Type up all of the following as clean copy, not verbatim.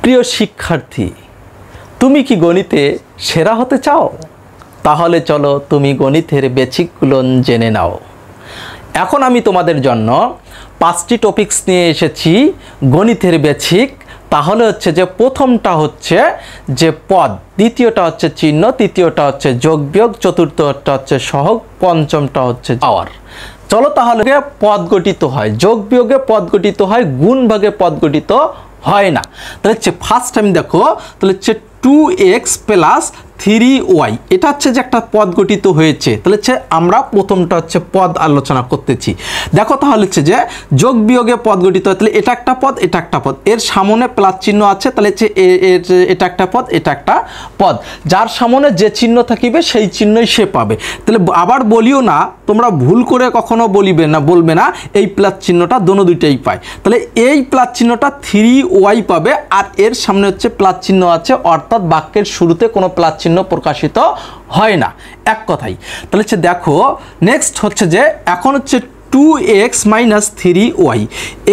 প্রিয় শিক্ষার্থী, তুমি কি গণিতে সেরা হতে চাও? তাহলে চলো তুমি গণিতের বেসিকগুলো জেনে নাও। এখন আমি তোমাদের জন্য 5টি টপিকস নিয়ে এসেছি গণিতের বেসিক। তাহলে হচ্ছে যে প্রথমটা হচ্ছে যে পদ, দ্বিতীয়টা হচ্ছে চিহ্ন, তৃতীয়টা হচ্ছে যোগ বিয়োগ, চতুর্থটা হচ্ছে সহগ, পঞ্চমটা হচ্ছে পাওয়ার। চলো তাহলে পদ গঠিত হয়, যোগ বিয়োগে পদ গঠিত হয়, গুণ ভাগে পদ গঠিত হয় না। তাহলে হচ্ছে ফার্স্ট টাইম দেখো, তাহলে হচ্ছে 2x + 3y, এটা হচ্ছে যে একটা পদ গঠিত হয়েছে। তাহলে হচ্ছে আমরা প্রথমটা হচ্ছে পদ আলোচনা করতেছি। দেখো তাহলে হচ্ছে যে যোগ বিয়োগে পদ গঠিত হয়, তাহলে এটা একটা পদ, এটা একটা পদ, এর সামনে প্লাস চিহ্ন আছে, তাহলে হচ্ছে এটা একটা পদ, এটা একটা পদ। যার সামনে যে চিহ্ন থাকিবে সেই চিহ্নই সে পাবে। তাহলে আবার বলিও না, তোমরা ভুল করে কখনো বলবে না এই প্লাস চিহ্নটা দোনো দুইটাই পায়। তাহলে এই প্লাস চিহ্নটা 3y পাবে, আর এর সামনে হচ্ছে প্লাস চিহ্ন আছে, অর্থাৎ বাক্যের শুরুতে কোনো প্লাস চিহ্ন প্রকাশিত হয় না, এক কথাই। তাহলে হচ্ছে দেখো নেক্সট হচ্ছে যে এখন হচ্ছে 2x - 3y,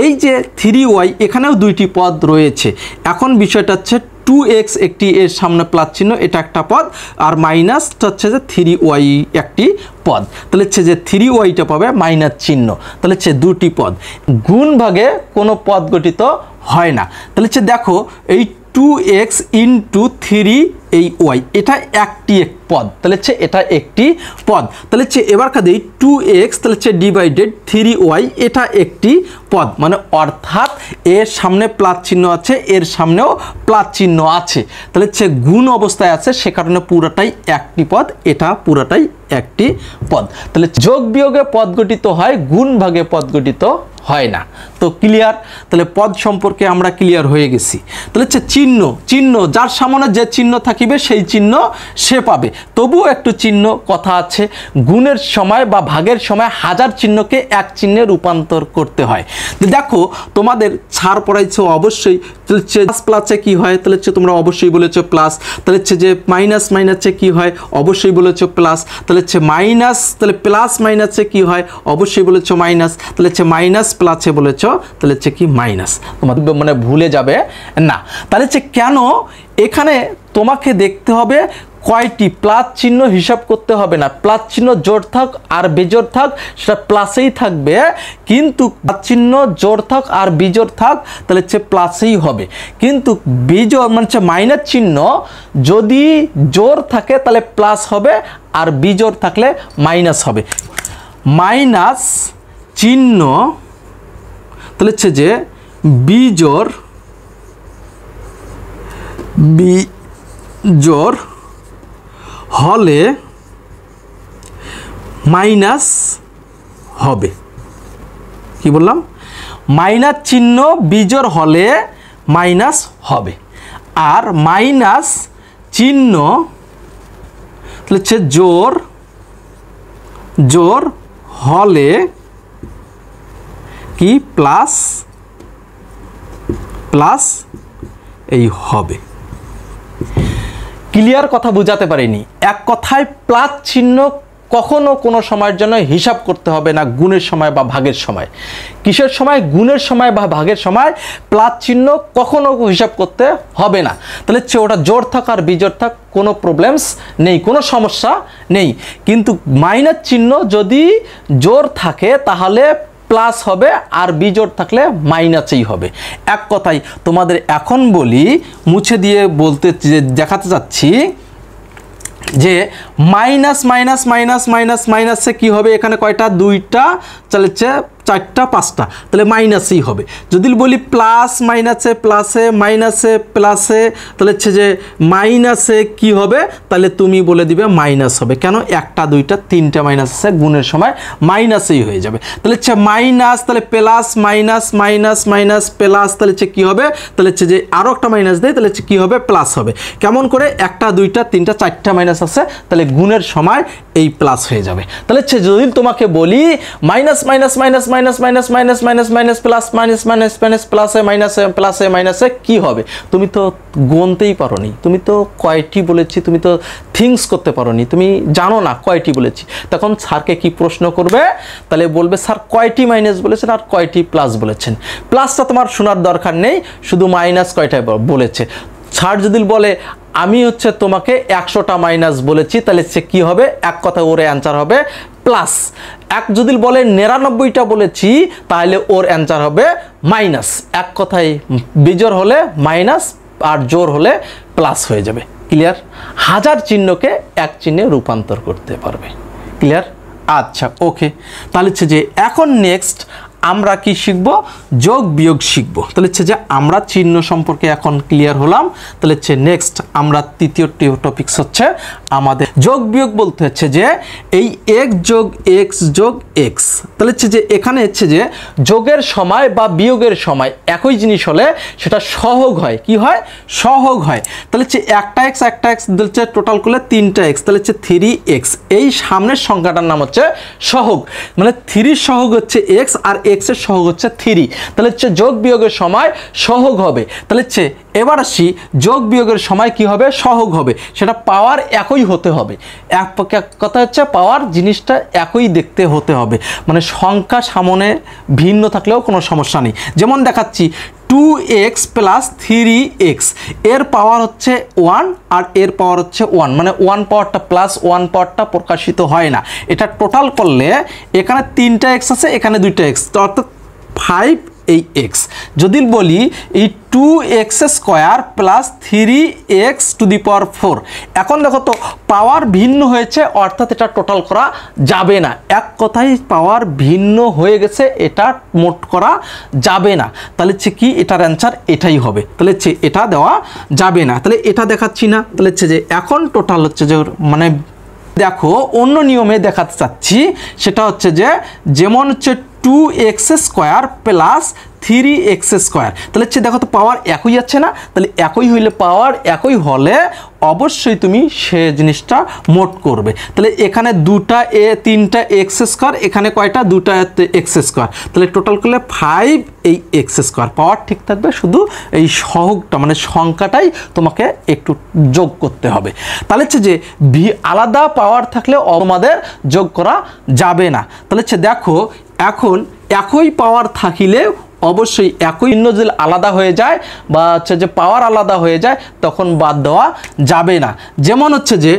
এই যে 3y এখানেও দুইটি পদ রয়েছে। এখন বিষয়টা হচ্ছে 2x একটি, এর সামনে প্লাস চিহ্ন, এটা একটা পদ, আর মাইনাসটা হচ্ছে যে 3y একটি পদ। তাহলে হচ্ছে যে 3yটা পাবে মাইনাস চিহ্ন, তাহলে হচ্ছে দুটি পদ। গুণ ভাগে কোনো পদ গঠিত হয় না। তাহলে হচ্ছে দেখো এই 2x × 3y, এটা একটি পদ, তাহলে হচ্ছে এটা একটি পদ। তাহলে হচ্ছে এবার কাজে 2x তাহলে হচ্ছে ডিভাইডেড 3y, এটা একটি পদ, মানে অর্থাৎ এর সামনে প্লাস চিহ্ন আছে, এর সামনেও প্লাস চিহ্ন আছে, তাহলে হচ্ছে গুণ অবস্থায় আছে, সে কারণে পুরোটাই একটি পদ, এটা পুরোটাই একটি পদ। তাহলে যোগ বিয়োগে পদ গঠিত হয়, গুণ ভাগে পদ গঠিত হয় না। তো ক্লিয়ার? তাহলে পদ সম্পর্কে আমরা ক্লিয়ার হয়ে গেছি। তাহলে হচ্ছে চিহ্ন যার সামনে যে চিহ্ন থাকিবে সেই চিহ্ন সে পাবে। তবুও একটু চিহ্ন কথা আছে, গুণের সময় বা ভাগের সময় 1000 চিহ্নকে এক চিহ্নে রূপান্তর করতে হয়। তো দেখো তোমাদের ছাড় পড়াইছে অবশ্যই, তাহলে হচ্ছে প্লাসে কি হয়, তাহলে হচ্ছে তোমরা অবশ্যই বলেছো প্লাস। তাহলে হচ্ছে যে মাইনাসে কি হয়, অবশ্যই বলেছো প্লাস। তাহলে হচ্ছে মাইনাস, তাহলে প্লাস মাইনাসে কি হয়, অবশ্যই বলেছো মাইনাস। তাহলে হচ্ছে মাইনাস প্লাসে বলেছো, তাহলে হচ্ছে কি মাইনাস, তোমাদের মানে ভুলে যাবে না। তাহলে হচ্ছে কেন এখানে তোমাকে দেখতে হবে কয়টি প্লাস চিহ্ন, হিসাব করতে হবে না। প্লাস চিহ্ন জোড় থাক আর বিজোড় থাক সেটা প্লাসেই থাকবে, কিন্তু প্লাস চিহ্ন জোড় থাক আর বিজোড় থাক তাহলে হচ্ছে প্লাসেই হবে। কিন্তু বিজোড় মানে হচ্ছে মাইনাস চিহ্ন যদি জোড় থাকে তাহলে প্লাস হবে, আর বিজোড় থাকলে মাইনাস হবে। মাইনাস চিহ্ন তাহলে হচ্ছে যে বিজোড় হলে মাইনাস হবে। কি বললাম? মাইনাস চিহ্ন বিজোড় হলে মাইনাস হবে, আর মাইনাস চিহ্ন তাহলে হচ্ছে জোড় হলে কি প্লাস এই হবে। ক্লিয়ার কথা বুঝাতে পারিনি? এক কথায় প্লাস চিহ্ন কখনো কোনো সময়ের জন্য হিসাব করতে হবে না, গুণের সময় বা ভাগের সময়। কিসের সময়? গুণের সময় বা ভাগের সময় প্লাস চিহ্ন কখনো হিসাব করতে হবে না। তাহলে হচ্ছে ওটা জোড় থাক আর বিজোড় থাক কোনো প্রবলেমস নেই, কোনো সমস্যা নেই। কিন্তু মাইনাস চিহ্ন যদি জোড় থাকে তাহলে প্লাস হবে, আর বিজোড় থাকলে মাইনাসই হবে। এক কথাই তোমাদের এখন বলি, মুছে দিয়ে দেখাতে চাচ্ছি যে মাইনাসে কি হবে, এখানে কয়টা? দুইটা, তাহলে হচ্ছে চারটা, পাঁচটা, তাহলে মাইনাসই হবে। যদি বলি প্লাস মাইনাসে প্লাসে তাহলে হচ্ছে যে মাইনাসে কি হবে, তাহলে তুমি বলে দিবে মাইনাস হবে। কেন? একটা দুইটা তিনটা মাইনাস আছে, গুণের সময় মাইনাসই হয়ে যাবে। তাহলে হচ্ছে মাইনাস, তাহলে প্লাস মাইনাস প্লাস, তাহলে হচ্ছে কি হবে, তাহলে হচ্ছে যে আরও একটা মাইনাস দেয়, তাহলে হচ্ছে কি হবে, প্লাস হবে। কেমন করে? একটা দুইটা তিনটা চারটা মাইনাস আছে, তাহলে গুণের সময় এই প্লাস হয়ে যাবে। তাহলে হচ্ছে যদি তোমাকে বলি minus minus minus minus minus minus plus minus minus minus প্লাসে মাইনাসে কি হবে? তুমি তো গুনতেই পারোনি, তুমি তো কয়টি বলেছি, তুমি তো থিংস করতে পারোনি, তুমি জানো না কয়টি বলেছি। তখন স্যারকে কি প্রশ্ন করবে? তাহলে বলবে স্যার কয়টি মাইনাস বলেছেন আর কয়টি প্লাস বলেছেন। প্লাসটা তোমার শোনার দরকার নেই, শুধু মাইনাস কয়টায় বলেছে। স্যার যদি বলে আমি হচ্ছে তোমাকে 100টা মাইনাস বলেছি, তাহলে সে কী হবে? এক কথা ওর অ্যান্সার হবে প্লাস। এক যদি বলে 99টা বলেছি, তাহলে ওর অ্যান্সার হবে মাইনাস। এক কথায় বিজোড় হলে মাইনাস আর জোর হলে প্লাস হয়ে যাবে। ক্লিয়ার? হাজার চিহ্নকে এক চিহ্নে রূপান্তর করতে পারবে। ক্লিয়ার? আচ্ছা, ওকে। তাহলে হচ্ছে যে এখন নেক্সট আমরা কি শিখব? যোগ বিয়োগ শিখব। তাহলে হচ্ছে যে আমরা চিহ্ন সম্পর্কে এখন ক্লিয়ার হলাম। তাহলে হচ্ছে নেক্সট আমরা তৃতীয় টপিকস হচ্ছে আমাদের যোগ বিয়োগ বলতে হচ্ছে যে এই এক্স যোগ এক্স যোগ এক্স। তাহলে হচ্ছে যে এখানে হচ্ছে যে যোগের সময় বা বিয়োগের সময় একই জিনিস হলে সেটা সহগ হয়। কি হয়? সহগ হয়। তাহলে হচ্ছে একটা এক্স হচ্ছে টোটাল করলে 3টা এক্স, তাহলে হচ্ছে 3x। এই সামনের সংখ্যাটার নাম হচ্ছে সহগ, মানে 3 সহগ হচ্ছে এক্স আর এক্সের সহগ হচ্ছে 3। তাহলে হচ্ছে যোগ বিয়োগের সময় সহগ হবে। তাহলে হচ্ছে এবার আসি যোগ বিয়োগের সময় কি হবে? সহগ হবে। সেটা পাওয়ার একই হতে হবে। এক কথা হচ্ছে পাওয়ার জিনিসটা একই দেখতে হতে হবে, মানে সংখ্যা সামনে ভিন্ন থাকলেও কোনো সমস্যা নেই। যেমন দেখাচ্ছি 2x প্লাস 3x, এর পাওয়ার হচ্ছে 1 আর এর পাওয়ার হচ্ছে 1, মানে 1 পাওয়ারটা প্লাস 1 পাওয়ারটা প্রকাশিত হয় না। এটা টোটাল করলে এখানে 3টা x আছে, এখানে 2টা x, অর্থাৎ 5 এই x। যদি বলি এই 2x square plus 3x to the power 4, এখন দেখো তো পাওয়ার ভিন্ন হয়েছে, অর্থাৎ এটা টোটাল করা যাবে না। এক কথায় পাওয়ার ভিন্ন হয়ে গেছে, এটা মোট করা যাবে না। তাহলে হচ্ছে কি? এটার অ্যান্সার এটাই হবে। তাহলে হচ্ছে এটা দেওয়া যাবে না। তাহলে এটা দেখাচ্ছি না। তাহলে হচ্ছে যে এখন টোটাল হচ্ছে যে মানে দেখো অন্য নিয়মে দেখাতে চাচ্ছি, সেটা হচ্ছে যে যেমন হচ্ছে 2x square plus 3x square. তাহলে হচ্ছে দেখো তো পাওয়ার একই আছে না? তাহলে একই হইলে পাওয়ার একই হলে অবশ্যই তুমি সে জিনিসটা মোট করবে। তাহলে এখানে 3টা এক্স স্কোয়ার, এখানে কয়টা? 2টা এক্স স্কোয়ার। তাহলে টোটাল করলে 5 এই এক্স স্কোয়ার। পাওয়ার ঠিক থাকবে, শুধু এই সহগটা মানে সংখ্যাটাই তোমাকে একটু যোগ করতে হবে। তাহলে হচ্ছে যে আলাদা পাওয়ার থাকলে আমাদের যোগ করা যাবে না। তাহলে হচ্ছে দেখো এখন একই পাওয়ার থাকিলে অবশ্যই একই চিহ্ন যদি আলাদা হয়ে যায় বা হচ্ছে যে পাওয়ার আলাদা হয়ে যায়, তখন বাদ দেওয়া যাবে না। যেমন হচ্ছে যে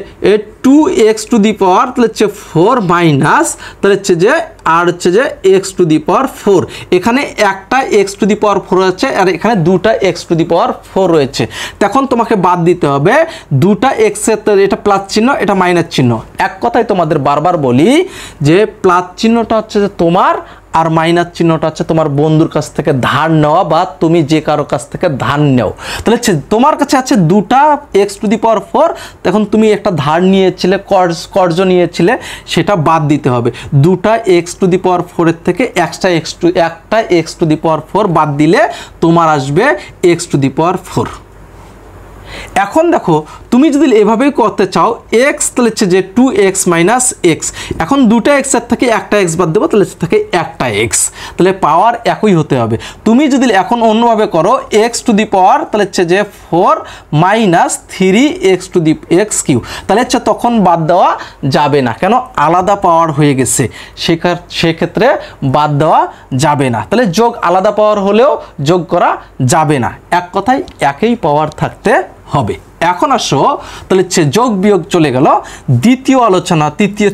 2x টু দি পাওয়ার তাহলে হচ্ছে 4 মাইনাস তাহলে হচ্ছে যে আর হচ্ছে যে x টু দি পাওয়ার 4, এখানে একটা x টু দি পাওয়ার 4 রয়েছে আর এখানে 2টা x টু দি পাওয়ার 4 রয়েছে। তখন তোমাকে বাদ দিতে হবে 2টা x এর, এটা প্লাস চিহ্ন, এটা মাইনাস চিহ্ন। এক কথায় তোমাদের বারবার বলি যে প্লাস চিহ্নটা হচ্ছে যে তোমার আর মাইনাস চিহ্নটা হচ্ছে তোমার বন্ধুর কাছ থেকে ধার নেওয়া বা তুমি যে কারো কাছ থেকে ধার নেও। তাহলে তোমার কাছে আছে 2টা x টু দি পাওয়ার 4, তখন তুমি একটা ধার নিয়েছিলে, কর্জ নিয়েছিলে, সেটা বাদ দিতে হবে। 2টা x টু দি পাওয়ার 4 এর থেকে একটা x টু দি পাওয়ার 4 বাদ দিলে তোমার আসবে x টু দি পাওয়ার 4। এখন দেখো তুমি যদি এভাবেই করতে চাও x, তাহলে হচ্ছে যে 2x মাইনাস x, এখন 2টা x এর থেকে একটা x বাদ দেবো, তাহলে থাকে একটা x, তাহলে পাওয়ার একই হতে হবে। তুমি যদি এখন অন্যভাবে করো x টু দি পাওয়ার তাহলে হচ্ছে যে 4 minus 3x to the x কিউ, তাহলে হচ্ছে তখন বাদ দেওয়া যাবে না, কেন? আলাদা পাওয়ার হয়ে গেছে, সেক্ষেত্রে বাদ দেওয়া যাবে না। তাহলে যোগ আলাদা পাওয়ার হলেও যোগ করা যাবে না, এক কথায় একই পাওয়ার থাকতে হবে। এখন আসো তাহলে হচ্ছে যোগ বিয়োগ চলে গেল। দ্বিতীয় আলোচনা,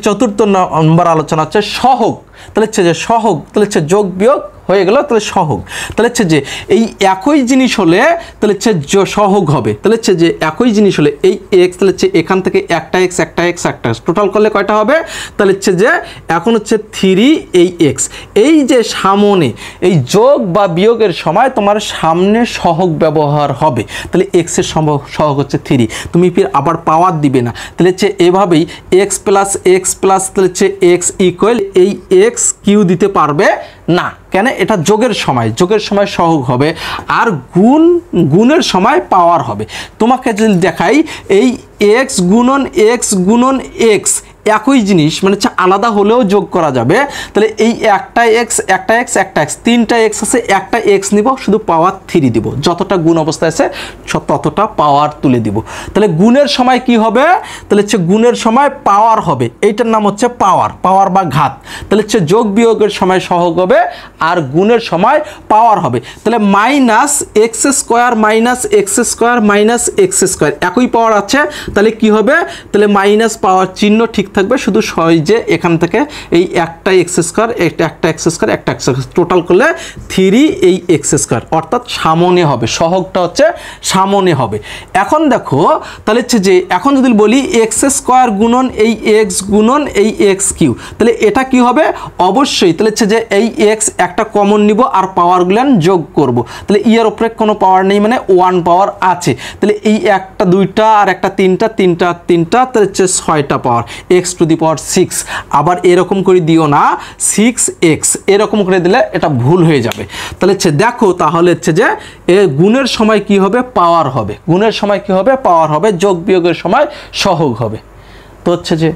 চতুর্থ নম্বর আলোচনা হচ্ছে সহগ। তাহলে হচ্ছে যে সহগ, তাহলে হচ্ছে যোগ বিয়োগ হয়ে গেল, তাহলে সহগ। তাহলে হচ্ছে যে এই একই জিনিস হলে তাহলে হচ্ছে সহগ হবে। তাহলে হচ্ছে যে একই জিনিস হলে এই x, তাহলে হচ্ছে এখান থেকে একটা x টোটাল করলে কয়টা হবে? তাহলে হচ্ছে যে এখন হচ্ছে 3 এই x, এই যে সামনে এই যোগ বা বিয়োগের সময় তোমার সামনে সহগ ব্যবহার হবে। তাহলে x এর সহগ হচ্ছে 3, তুমি ফির আবার পাওয়ার দিবে না। তাহলে হচ্ছে এভাবেই x প্লাস তাহলে হচ্ছে x ইকুয়াল এই x কিউ দিতে পারবে না, কেন? এটা যোগের সময় সহগ হবে, আর গুণের সময় পাওয়ার হবে। তোমাকে যদি দেখাই এই x গুণন x একই জিনিস মানে হচ্ছে আলাদা হলেও যোগ করা যাবে, তাহলে এই একটা এক্স একটা এক্স একটা এক্স, তিনটা এক্স আছে, একটা এক্স নিব, শুধু পাওয়ার 3 দিব, যতটা গুণ অবস্থায় আছে ততটা পাওয়ার তুলে দিব। তাহলে গুণের সময় কি হবে, তাহলে হচ্ছে গুণের সময় পাওয়ার হবে, এইটার নাম হচ্ছে পাওয়ার, পাওয়ার বা ঘাত। তাহলে হচ্ছে যোগ বিয়োগের সময় সহগ হবে আর গুণের সময় পাওয়ার হবে। তাহলে minus x square minus x square minus x square, একই পাওয়ার আছে, তাহলে কি হবে, তাহলে মাইনাস পাওয়ার চিহ্ন ঠিক থাকবে, শুধু সহজে এখান থেকে এই একটা এক্স স্কোয়ার একটা এক্স স্কোয়ার একটা এক্স স্কোয়ার টোটাল করলে 3 এই এক্স স্কোয়ার, অর্থাৎ সামনে হবে, সহগটা হচ্ছে সামনে হবে। এখন দেখো তাহলে হচ্ছে যে এখন যদি বলি এক্স স্কোয়ার গুণন এই এক্স গুণন এই এক্স কিউ, তাহলে এটা কি হবে, অবশ্যই তাহলে হচ্ছে যে এই এক্স একটা কমন নিব আর পাওয়ারগুলান যোগ করব, তাহলে এর উপরে কোনো পাওয়ার নেই মানে 1 পাওয়ার আছে, তাহলে এই একটা দুইটা আর একটা তিনটা তিনটা তিনটা, তাহলে হচ্ছে 6টা পাওয়ার এক্স টু দি পাওয়ার 6। আবার এরকম করে দিও না 6x, এরকম করে দিলে এটা ভুল হয়ে যাবে। তাহলে হচ্ছে দেখো তাহলে হচ্ছে যে গুণের সময় কি হবে, পাওয়ার হবে, গুণের সময় কি হবে, পাওয়ার হবে, যোগ বিয়োগের সময় সহগ হবে। তো হচ্ছে যে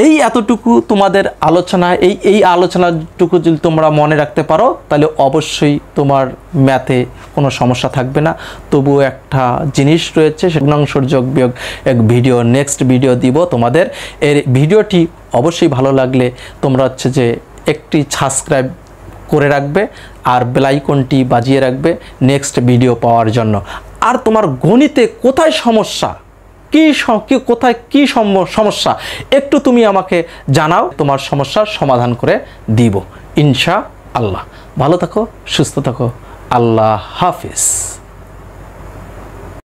এই এতটুকু তোমাদের আলোচনা, এই আলোচনাটুকু যদি তোমরা মনে রাখতে পারো তাহলে অবশ্যই তোমার ম্যাথে কোনো সমস্যা থাকবে না। তবুও একটা জিনিস রয়েছে, গুণাংশের যোগ বিয়োগ এক ভিডিও, নেক্সট ভিডিও দিব তোমাদের। এর ভিডিওটি অবশ্যই ভালো লাগলে তোমরা হচ্ছে যে একটি সাবস্ক্রাইব করে রাখবে আর বেল আইকনটি বাজিয়ে রাখবে নেক্সট ভিডিও পাওয়ার জন্য। আর তোমার গণিতে কোথায় সমস্যা, কোথায় কি সমস্যা একটু তুমি আমাকে জানাও, তোমার সমস্যার সমাধান করে দিব ইনশাআল্লাহ। ভালো থাকো, সুস্থ থাকো, আল্লাহ হাফিজ।